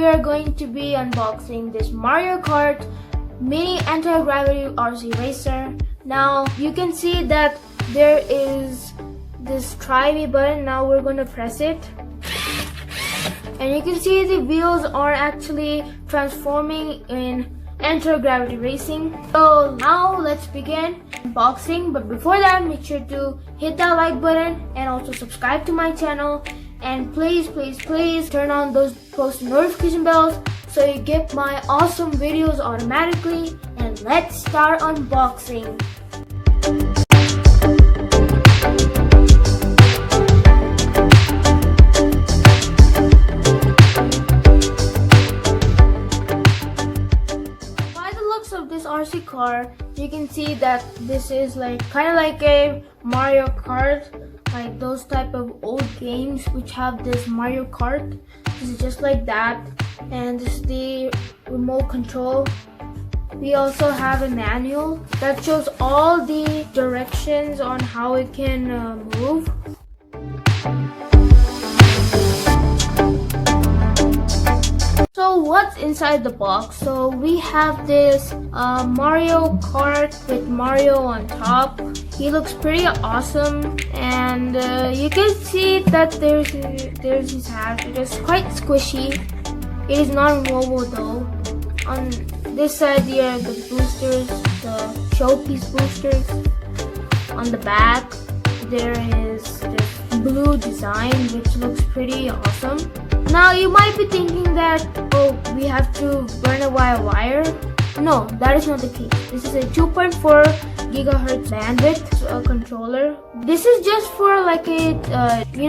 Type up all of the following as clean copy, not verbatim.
we are going to be unboxing this Mario Kart mini anti-gravity RC racer. Now you can see that there is this try me button. Now we're going to press it. And you can see the wheels are actually transforming in anti-gravity racing. So now let's begin unboxing, but before that, make sure to hit that like button and also subscribe to my channel, and please turn on those post notification bells so you get my awesome videos automatically. And let's start unboxing. Of this RC car, you can see that this is kind of like a Mario Kart, like those type of old games which have this Mario Kart. This is just like that, and this is the remote control. We also have a manual that shows all the directions on how it can move. So what's inside the box? So we have this Mario Kart with Mario on top. He looks pretty awesome, and you can see that there's his hat. It is quite squishy. It is not mobile though. On this side here are the boosters, the showpiece boosters. On the back there is this blue design which looks pretty awesome. Now you might be thinking that, oh, we have to burn it via wire. No, that is not the case. This is a 2.4 gigahertz bandwidth controller. This is just for like a,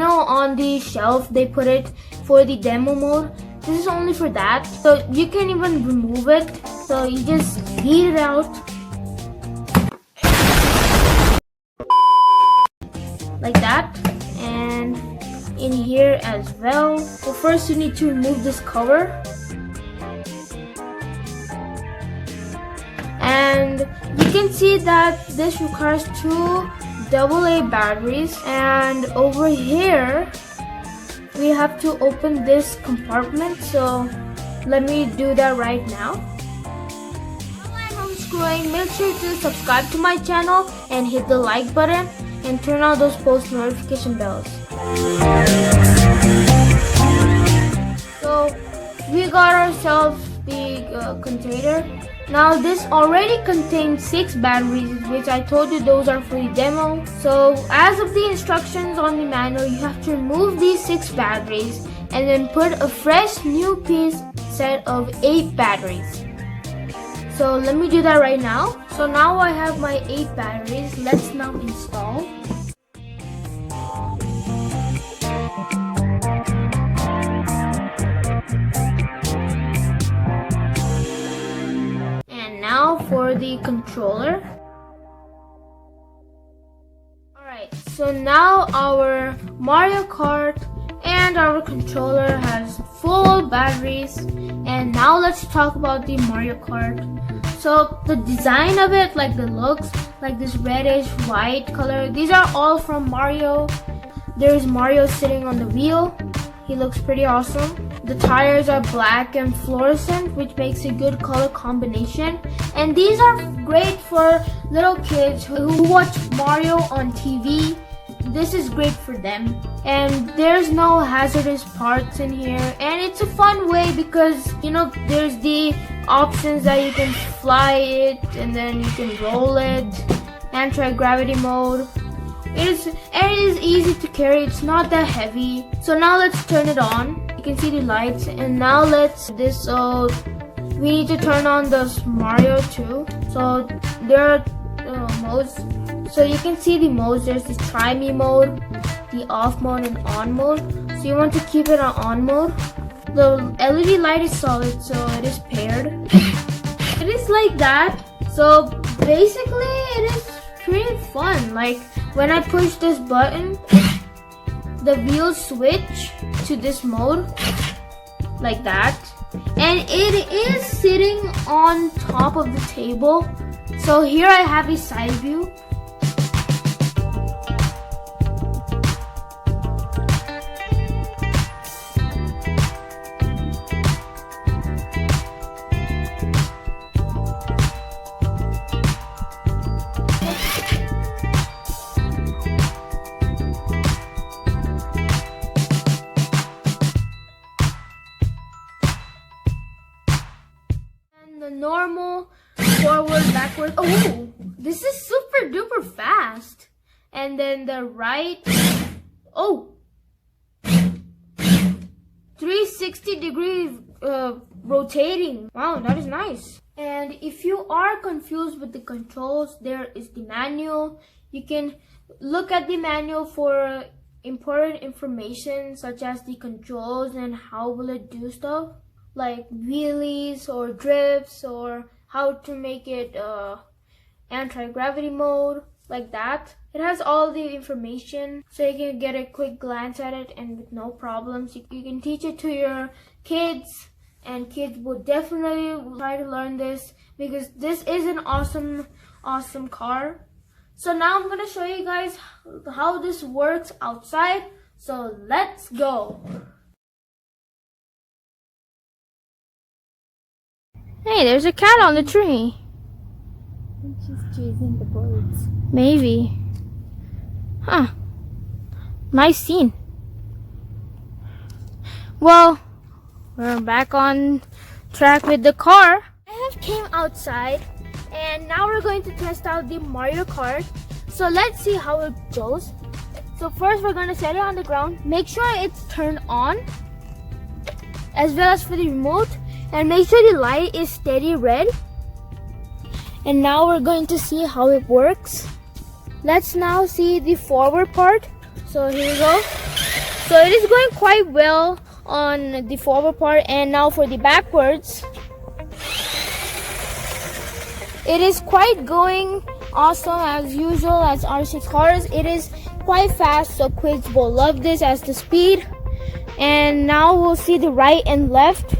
on the shelf they put it for the demo mode. This is only for that. So you can even remove it. So you just heat it out. Like that. And in here as well. So first you need to remove this cover, and you can see that this requires two AA batteries, and over here we have to open this compartment. So let me do that right now. While I'm unscrewing, make sure to subscribe to my channel and hit the like button and turn on those post notification bells. So we got ourselves the container. Now this already contains 6 batteries, which I told you those are for the demo. So as of the instructions on the manual, you have to remove these 6 batteries and then put a fresh new piece set of 8 batteries. So let me do that right now. So now I have my 8 batteries. Let's now install. Now for the controller. Alright, so now our Mario Kart and our controller has full batteries. And now let's talk about the Mario Kart. So the design of it, like the looks, like this reddish white color, these are all from Mario. There's Mario sitting on the wheel. He looks pretty awesome. The tires are black and fluorescent, which makes a good color combination. And these are great for little kids who watch Mario on TV. This is great for them. And there's no hazardous parts in here. And it's a fun way because, there's the options that you can fly it and then you can roll it. Anti-gravity mode. It is easy to carry. It's not that heavy. So now let's turn it on. You can see the lights, and now we need to turn on this Mario too. So there are modes. So you can see the modes. There's the try me mode, the off mode, and on mode. So you want to keep it on mode. The LED light is solid, so it is paired. It is like that. So basically it is pretty fun. Like when I push this button, the wheels switch to this mode like that, and it is sitting on top of the table. So here I have a side view. forward, backward. Oh, this is super duper fast. And then the right. Oh, 360 degrees rotating. Wow, that is nice. And if you are confused with the controls, there is the manual. You can look at the manual for important information such as the controls and how will it do stuff like wheelies or drifts or how to make it anti-gravity mode, like that. It has all the information so you can get a quick glance at it and with no problems. You can teach it to your kids, and kids will definitely try to learn this because this is an awesome car. So now I'm gonna show you guys how this works outside. So let's go. Hey, there's a cat on the tree. I think she's chasing the birds. Maybe. Huh. Nice scene. Well, we're back on track with the car. I have came outside and now we're going to test out the Mario Kart. So let's see how it goes. So first we're going to set it on the ground. Make sure it's turned on as well as for the remote. And make sure the light is steady red. And now we're going to see how it works. Let's now see the forward part. So here we go. So it is going quite well on the forward part, and now for the backwards. It is quite going awesome as usual as R6 cars. It is quite fast, so kids will love this as the speed. And now we'll see the right and left.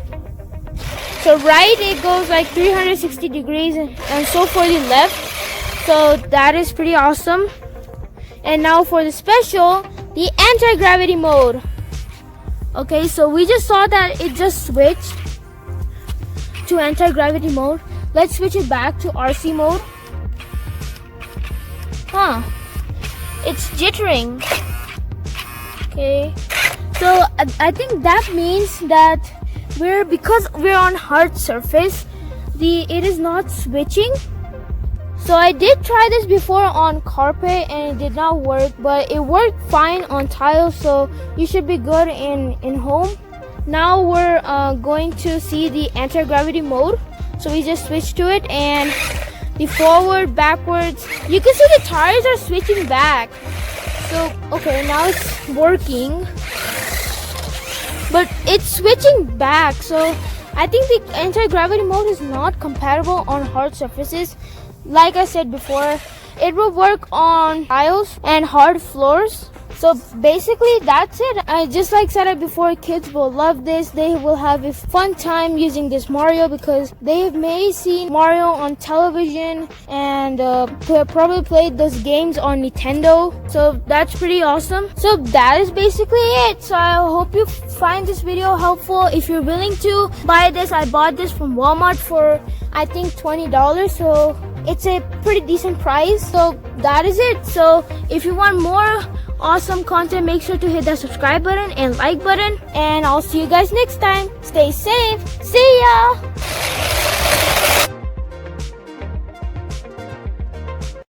So right, it goes like 360 degrees, and so for the left. So that is pretty awesome. And now for the special, the anti-gravity mode. Okay, so we just saw that it just switched to anti-gravity mode. Let's switch it back to RC mode. Huh, it's jittering. Okay, so I think that means that because we're on hard surface, it is not switching. So I did try this before on carpet and it did not work, but it worked fine on tiles, so you should be good in home. Now we're going to see the anti-gravity mode. So we just switched to it, and the forward, backwards, you can see the tires are switching back. So okay, now it's working, but it's switching back. So I think the anti-gravity mode is not compatible on hard surfaces. Like I said before, it will work on tiles and hard floors. So basically that's it. I just like said it before, kids will love this. They will have a fun time using this Mario because they may see Mario on television and probably played those games on Nintendo. So that's pretty awesome. So that is basically it. So I hope you find this video helpful. If you're willing to buy this, I bought this from Walmart for I think $20. So it's a pretty decent price. So that is it. So if you want more awesome content, make sure to hit that subscribe button and like button, and I'll see you guys next time. Stay safe. See ya.